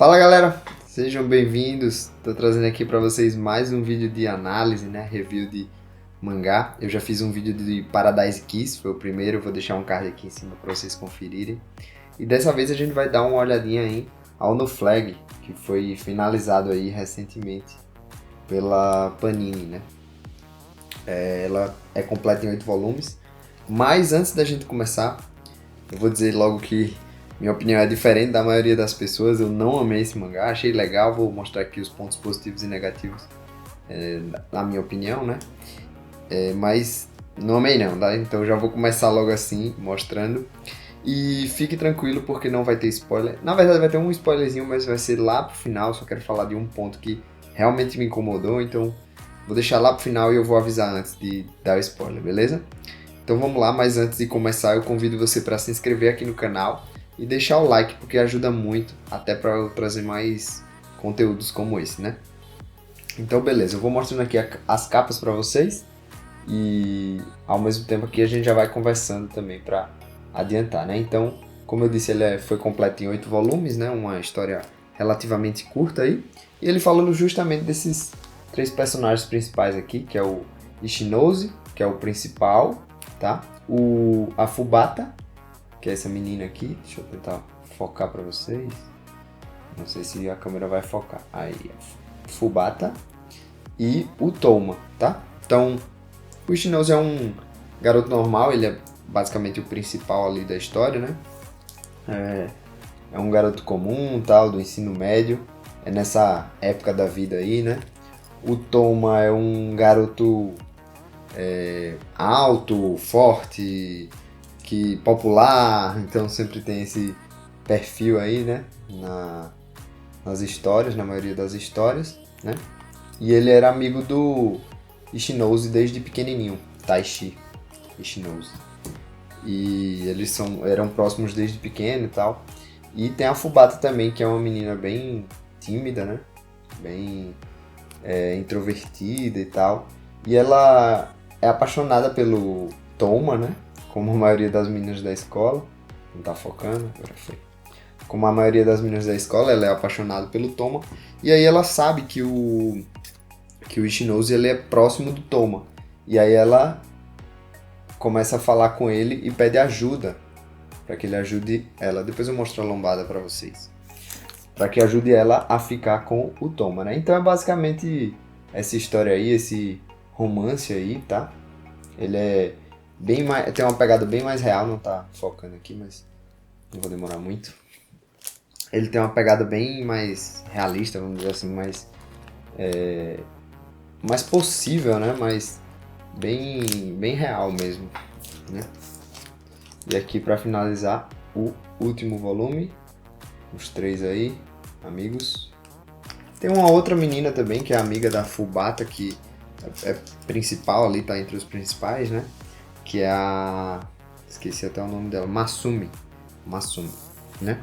Fala galera, sejam bem-vindos. Estou trazendo aqui para vocês mais um vídeo de análise, né? Review de mangá. Eu já fiz um vídeo de Paradise Kiss, foi o primeiro, eu vou deixar um card aqui em cima para vocês conferirem. E dessa vez a gente vai dar uma olhadinha aí ao No Flag, que foi finalizado aí recentemente pela Panini, né? Ela é completa em 8 volumes, mas antes da gente começar, eu vou dizer logo que minha opinião é diferente da maioria das pessoas. Eu não amei esse mangá, achei legal, vou mostrar aqui os pontos positivos e negativos, na minha opinião, né? Mas não amei não, tá? Então já vou começar logo assim, mostrando. E fique tranquilo porque não vai ter spoiler. Na verdade vai ter um spoilerzinho, mas vai ser lá pro final. Só quero falar de um ponto que realmente me incomodou, então vou deixar lá pro final e eu vou avisar antes de dar o spoiler, beleza? Então vamos lá, mas antes de começar eu convido você para se inscrever aqui no canal e deixar o like, porque ajuda muito, até para eu trazer mais conteúdos como esse, né? Então beleza, eu vou mostrando aqui as capas para vocês e ao mesmo tempo aqui a gente já vai conversando também para adiantar, né? Então, como eu disse, ele foi completo em 8 volumes, né? Uma história relativamente curta aí. E ele falando justamente desses 3 personagens principais aqui, que é o Ishinose, que é o principal, tá? A Fubata, que é essa menina aqui. Deixa eu tentar focar para vocês. Não sei se a câmera vai focar. Aí, Fubata e o Touma, tá? Então, o Ishinose é um garoto normal, ele é basicamente o principal ali da história, né? É um garoto comum, tal, do ensino médio. É nessa época da vida aí, né? O Touma é um garoto alto, forte, que popular, então sempre tem esse perfil aí, né? Nas histórias, na maioria das histórias, né? E ele era amigo do Ishinose desde pequenininho, Taishi Ishinose. E eles eram próximos desde pequeno e tal. E tem a Fubata também, que é uma menina bem tímida, né? Bem introvertida e tal. E ela é apaixonada pelo Touma, né? Como a maioria das meninas da escola. Não tá focando, agora foi. Como a maioria das meninas da escola, ela é apaixonada pelo Touma. E aí ela sabe que o Ishinose ele é próximo do Touma. E aí ela começa a falar com ele e pede ajuda para que ele ajude ela. Depois eu mostro a lombada para vocês. Para que ajude ela a ficar com o Touma, né? Então é basicamente essa história aí, esse romance aí, tá? Ele é bem mais, tem uma pegada bem mais real, não tá focando aqui, mas não vou demorar muito. Ele tem uma pegada bem mais realista, vamos dizer assim, mais possível, né? Mais bem real mesmo, né? E aqui para finalizar o último volume, os 3 aí, amigos. Tem uma outra menina também que é amiga da Fubata, que é principal ali, tá entre os principais, né? Que é esqueci até o nome dela, Masumi, né?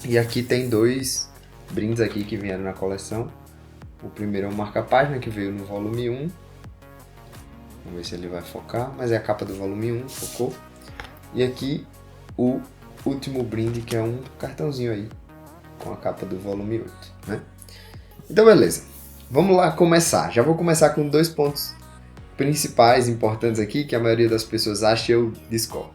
E aqui tem 2 brindes aqui que vieram na coleção. O primeiro é um marca-página que veio no volume 1. Vamos ver se ele vai focar, mas é a capa do volume 1, focou. E aqui o último brinde, que é um cartãozinho aí, com a capa do volume 8, né? Então beleza, vamos lá começar. Já vou começar com 2 pontos principais, importantes aqui, que a maioria das pessoas acha e eu discordo.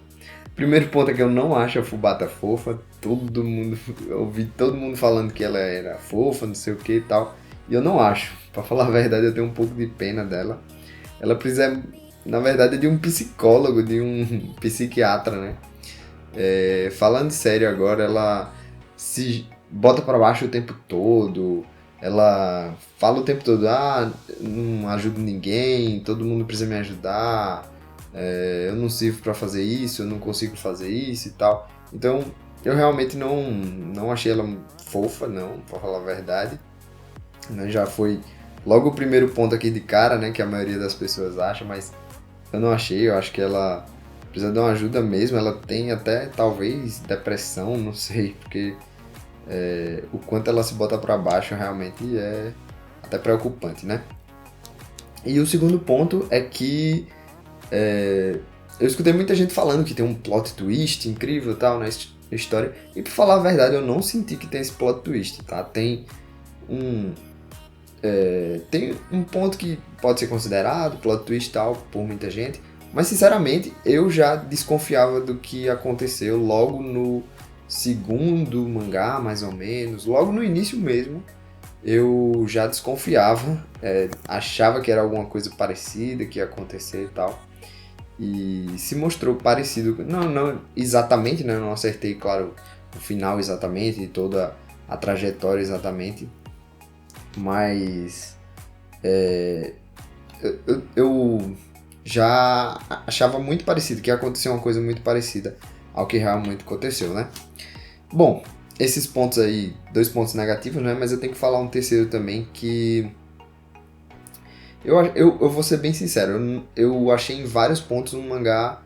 Primeiro ponto é que eu não acho a Fubata fofa. Eu ouvi todo mundo falando que ela era fofa, não sei o que e tal. E eu não acho. Pra falar a verdade, eu tenho um pouco de pena dela. Ela precisa, na verdade, de um psicólogo, de um psiquiatra, né? Falando sério agora, ela se bota pra baixo o tempo todo. Ela fala o tempo todo, não ajudo ninguém, todo mundo precisa me ajudar. Eu não sirvo pra fazer isso, eu não consigo fazer isso e tal. Então, eu realmente não achei ela fofa, não, pra falar a verdade. Já foi logo o primeiro ponto aqui de cara, né, que a maioria das pessoas acha, mas eu não achei. Eu acho que ela precisa de uma ajuda mesmo. Ela tem até, talvez, depressão, não sei, porque o quanto ela se bota pra baixo realmente é até preocupante, né? E o segundo ponto é que eu escutei muita gente falando que tem um plot twist incrível e tal história. E pra falar a verdade, eu não senti que tem esse plot twist, tá? Um, tem um ponto que pode ser considerado plot twist e tal por muita gente, mas sinceramente eu já desconfiava do que aconteceu logo no segundo mangá, mais ou menos, logo no início mesmo. Eu já desconfiava, achava que era alguma coisa parecida que ia acontecer e tal. E se mostrou parecido, não exatamente, né? Eu não acertei, claro, o final exatamente, toda a trajetória exatamente, mas eu já achava muito parecido, que ia acontecer uma coisa muito parecida ao que realmente aconteceu, né? Bom, esses pontos aí, 2 pontos negativos, né? Mas eu tenho que falar um terceiro também que eu vou ser bem sincero, eu achei em vários pontos um mangá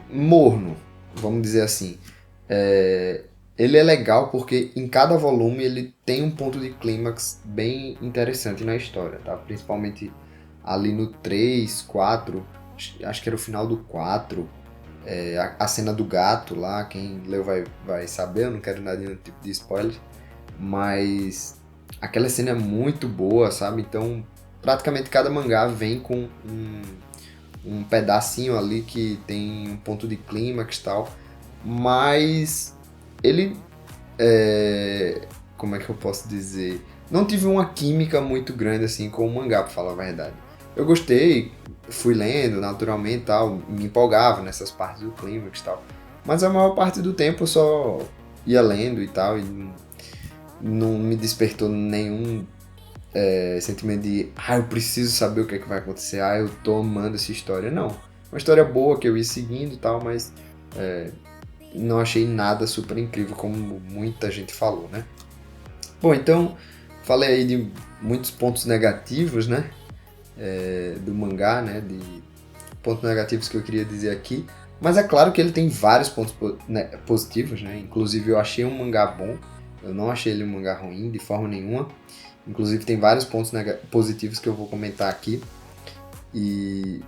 morno, vamos dizer assim. Ele é legal porque em cada volume ele tem um ponto de clímax bem interessante na história, tá? Principalmente ali no 3, 4, acho que era o final do 4, a cena do gato lá, quem leu vai saber, eu não quero dar nenhum tipo de spoiler, mas aquela cena é muito boa, sabe? Então, praticamente cada mangá vem com um pedacinho ali que tem um ponto de clímax e tal, mas ele, como é que eu posso dizer? Não tive uma química muito grande assim com o mangá, pra falar a verdade. Eu gostei, fui lendo naturalmente e tal, me empolgava nessas partes do clímax e tal, mas a maior parte do tempo eu só ia lendo e tal, e não me despertou nenhum sentimento de eu preciso saber o que é que vai acontecer, eu tô amando essa história. Não, uma história boa que eu ia seguindo e tal, mas não achei nada super incrível como muita gente falou, né? Bom, então falei aí de muitos pontos negativos, né? Do mangá, né? De pontos negativos que eu queria dizer aqui. Mas é claro que ele tem vários pontos positivos, né? Inclusive eu achei um mangá bom, eu não achei ele um mangá ruim de forma nenhuma. Inclusive tem vários pontos positivos que eu vou comentar aqui.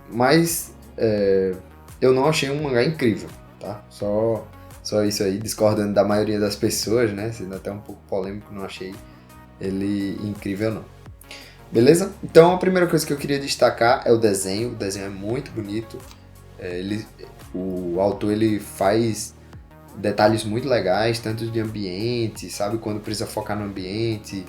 Mas eu não achei um mangá incrível, tá? Só isso aí, discordando da maioria das pessoas, né? Sendo até um pouco polêmico, não achei ele incrível não. Beleza? Então a primeira coisa que eu queria destacar é o desenho. O desenho é muito bonito. O autor ele faz detalhes muito legais, tanto de ambiente, sabe? Quando precisa focar no ambiente,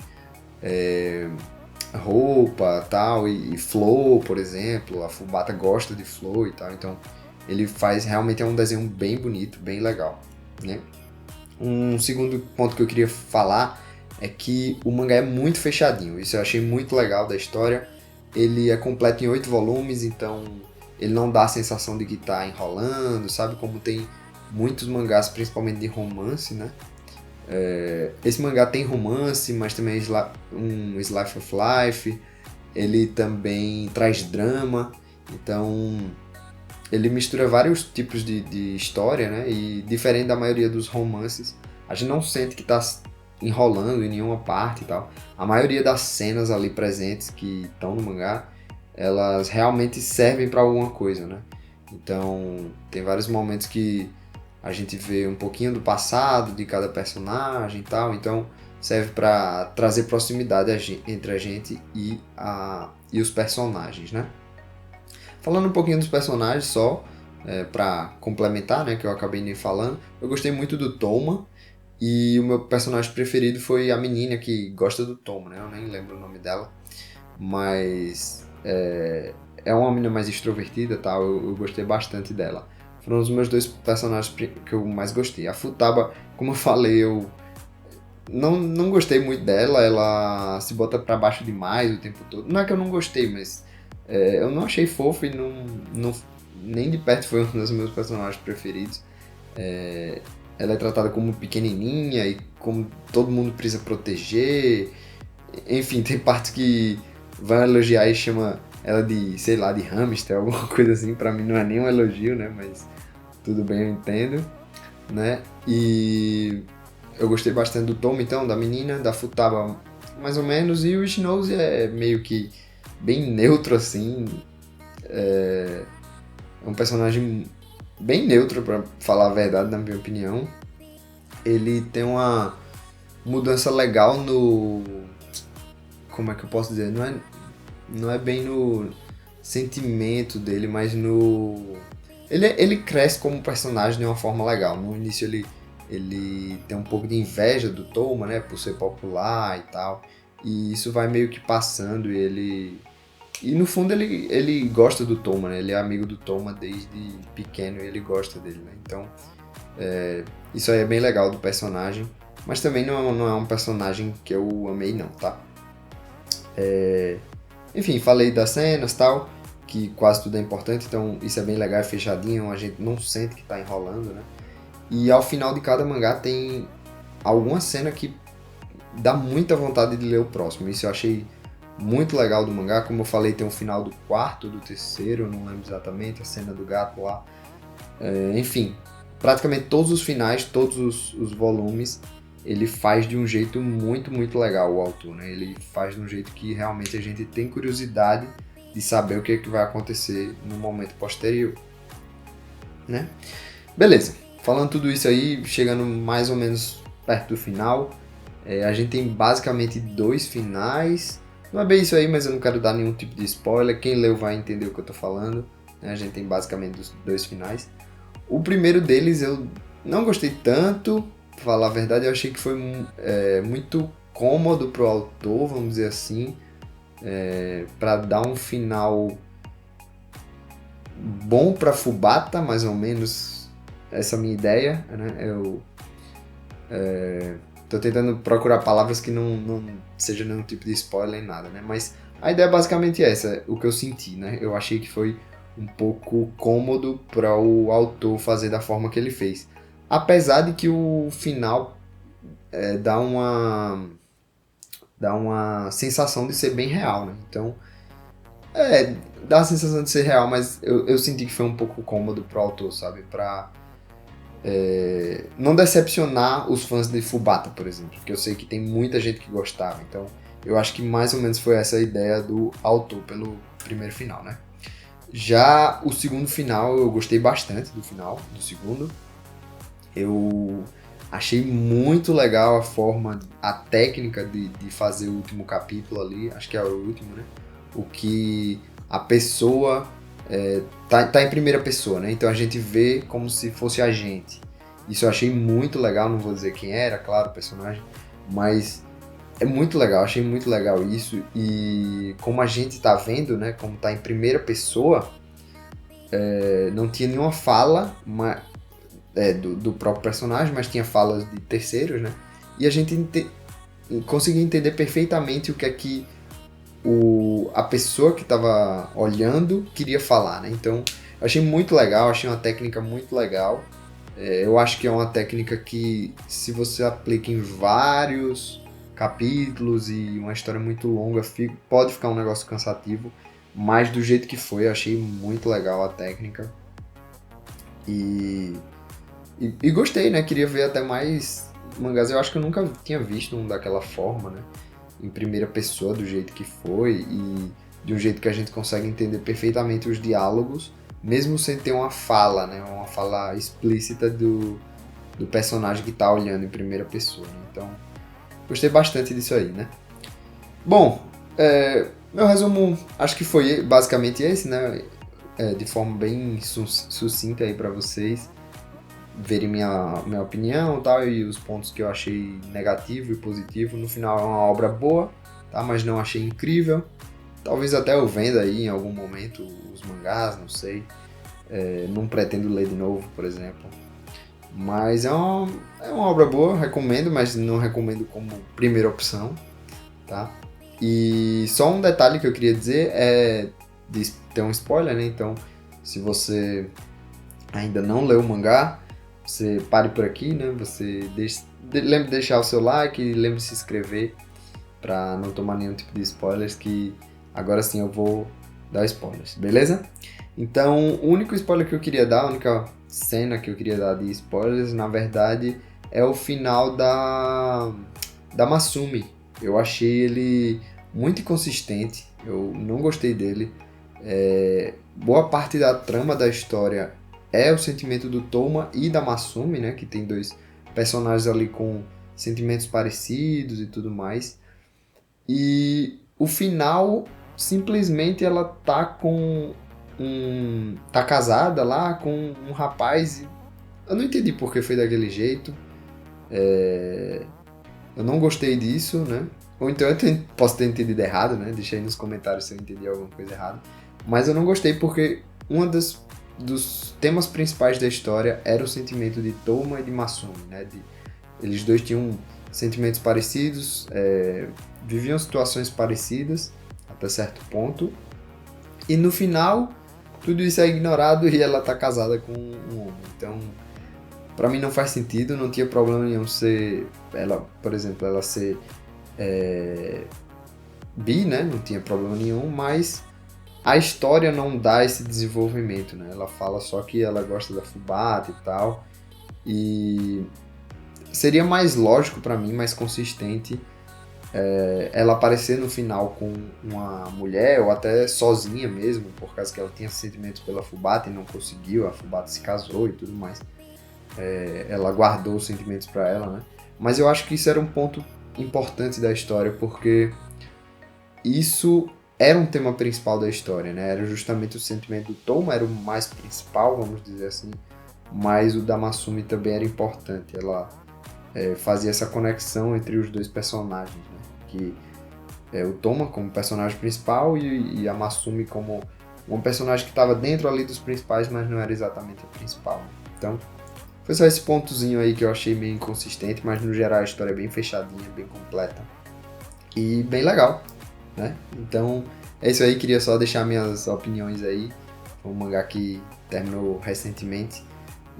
roupa tal, e flor, por exemplo. A Fubata gosta de flor e tal, então ele faz realmente um desenho bem bonito, bem legal, né? Um segundo ponto que eu queria falar é que o mangá é muito fechadinho, isso eu achei muito legal da história. Ele é completo em 8 volumes, então ele não dá a sensação de que tá enrolando, sabe? Como tem muitos mangás, principalmente de romance, né? Esse mangá tem romance, mas também um slice of life. Ele também traz drama, então ele mistura vários tipos de história, né? E diferente da maioria dos romances, a gente não sente que está enrolando em nenhuma parte e tal. A maioria das cenas ali presentes que estão no mangá, elas realmente servem para alguma coisa, né? Então tem vários momentos que a gente vê um pouquinho do passado de cada personagem e tal, então serve para trazer proximidade entre a gente e os personagens, né? Falando um pouquinho dos personagens só, para complementar, né, que eu acabei nem falando, eu gostei muito do Toma, e o meu personagem preferido foi a menina que gosta do Toma, né? Eu nem lembro o nome dela, mas é uma menina mais extrovertida, tal. Eu gostei bastante dela. Foram os meus 2 personagens que eu mais gostei. A Futaba, como eu falei, eu não gostei muito dela. Ela se bota pra baixo demais o tempo todo. Não é que eu não gostei, mas eu não achei fofo e nem de perto foi um dos meus personagens preferidos. Ela é tratada como pequenininha e como todo mundo precisa proteger. Enfim, tem partes que vai elogiar e chama ela de, sei lá, de hamster, alguma coisa assim. Pra mim não é nem um elogio, né? Mas tudo bem, eu entendo, né? E eu gostei bastante do Tom, então, da menina, da Futaba mais ou menos, e o Shinouzi é meio que bem neutro, assim. É um personagem bem neutro, pra falar a verdade, na minha opinião. ele tem uma mudança legal no... Como é que eu posso dizer? Não é bem no sentimento dele, mas no... Ele cresce como personagem de uma forma legal. No início ele tem um pouco de inveja do Toma, né? Por ser popular e tal. E isso vai meio que passando e ele... E no fundo ele gosta do Toma, né? Ele é amigo do Toma desde pequeno e ele gosta dele, né? Então, isso aí é bem legal do personagem. Mas também não é um personagem que eu amei não, tá? Enfim, falei das cenas e tal, que quase tudo é importante, então isso é bem legal, é fechadinho, a gente não sente que tá enrolando, né? E ao final de cada mangá tem alguma cena que dá muita vontade de ler o próximo. Isso eu achei muito legal do mangá. Como eu falei, tem o final do quarto, do terceiro, eu não lembro exatamente, a cena do gato lá. Enfim, praticamente todos os finais, todos os volumes, ele faz de um jeito muito, muito legal o autor, né? Ele faz de um jeito que realmente a gente tem curiosidade de saber o que, é que vai acontecer no momento posterior, né? Beleza, falando tudo isso aí, chegando mais ou menos perto do final, a gente tem basicamente 2 finais. Não é bem isso aí, mas eu não quero dar nenhum tipo de spoiler. Quem leu vai entender o que eu tô falando, né? A gente tem basicamente os 2 finais. O primeiro deles eu não gostei tanto, pra falar a verdade, eu achei que foi muito cômodo pro autor, vamos dizer assim, para dar um final bom pra Fubata, mais ou menos essa é a minha ideia, né? Eu tô tentando procurar palavras que não seja nenhum tipo de spoiler nem nada, né? Mas a ideia é basicamente essa, o que eu senti, né? Eu achei que foi um pouco cômodo para o autor fazer da forma que ele fez. Apesar de que o final dá uma sensação de ser bem real, né? Então, dá a sensação de ser real, mas eu senti que foi um pouco cômodo pro autor, sabe? Pra não decepcionar os fãs de Fubata, por exemplo, que eu sei que tem muita gente que gostava. Então, eu acho que mais ou menos foi essa a ideia do autor pelo primeiro final, né? Já o segundo final, eu gostei bastante do final, do segundo. Eu achei muito legal a forma, a técnica de fazer o último capítulo ali, acho que é o último, né? O que a pessoa tá em primeira pessoa, né? Então a gente vê como se fosse a gente. Isso eu achei muito legal, não vou dizer quem era, claro, o personagem, mas é muito legal, achei muito legal isso. E como a gente tá vendo, né? Como tá em primeira pessoa, não tinha nenhuma fala do próprio personagem, mas tinha falas de terceiros, né? E a gente conseguia entender perfeitamente o que é que a pessoa que estava olhando queria falar, né? Então, eu achei muito legal, achei uma técnica muito legal. Eu acho que é uma técnica que, se você aplica em vários capítulos e uma história muito longa, pode ficar um negócio cansativo, mas do jeito que foi, eu achei muito legal a técnica. E gostei, né? Queria ver até mais mangás. Eu acho que eu nunca tinha visto um daquela forma, né? Em primeira pessoa, do jeito que foi e de um jeito que a gente consegue entender perfeitamente os diálogos, mesmo sem ter uma fala, né? Uma fala explícita do personagem que tá olhando em primeira pessoa, né? Então, gostei bastante disso aí, né? Bom, meu resumo acho que foi basicamente esse, né? De forma bem sucinta aí pra vocês verem minha opinião, tá? E os pontos que eu achei negativo e positivo. No final é uma obra boa, tá? Mas não achei incrível. Talvez até eu venda aí em algum momento os mangás, não sei. Não pretendo ler de novo, por exemplo. Mas é uma obra boa, recomendo, mas não recomendo como primeira opção, tá? E só um detalhe que eu queria dizer ter um spoiler, né? Então, se você ainda não leu o mangá, você pare por aqui, né? Você lembre de deixar o seu like, lembre de se inscrever para não tomar nenhum tipo de spoilers, que agora sim eu vou dar spoilers, beleza? Então, o único spoiler que eu queria dar, a única cena que eu queria dar de spoilers, na verdade, é o final da Masumi. Eu achei ele muito inconsistente, eu não gostei dele. Boa parte da trama da história é o sentimento do Toma e da Masumi, né? Que tem dois personagens ali com sentimentos parecidos e tudo mais. E o final, simplesmente ela tá casada lá com um rapaz. E eu não entendi por que foi daquele jeito. Eu não gostei disso, né? Ou então posso ter entendido errado, né? Deixa aí nos comentários se eu entendi alguma coisa errada. Mas eu não gostei porque dos temas principais da história era o sentimento de Toma e de Masumi, né? Eles dois tinham sentimentos parecidos, viviam situações parecidas até certo ponto. E no final, tudo isso é ignorado e ela tá casada com um homem. Então, pra mim não faz sentido, não tinha problema nenhum ser ela, por exemplo, ela ser bi, né? Não tinha problema nenhum, mas a história não dá esse desenvolvimento, né? Ela fala só que ela gosta da Fubata e tal. E seria mais lógico pra mim, mais consistente, ela aparecer no final com uma mulher, ou até sozinha mesmo, por causa que ela tinha sentimentos pela Fubata e não conseguiu, a Fubata se casou e tudo mais. Ela guardou os sentimentos pra ela, né? Mas eu acho que isso era um ponto importante da história, porque isso era um tema principal da história, né? Era justamente o sentimento do Toma, era o mais principal, vamos dizer assim, mas o da Masumi também era importante. Ela fazia essa conexão entre os dois personagens, né? Que o Toma como personagem principal e a Masumi como um personagem que estava dentro ali dos principais, mas não era exatamente a principal. Né? Então, foi só esse pontozinho aí que eu achei meio inconsistente, mas no geral a história é bem fechadinha, bem completa e bem legal, né? Então, é isso aí, queria só deixar minhas opiniões aí. Foi um mangá que terminou recentemente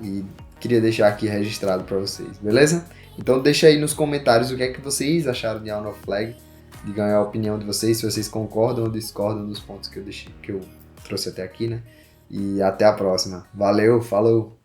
e queria deixar aqui registrado para vocês, beleza? Então deixa aí nos comentários o que é que vocês acharam de Alno Flag, de ganhar a opinião de vocês, se vocês concordam ou discordam dos pontos que eu trouxe até aqui, né? E até a próxima. Valeu, falou!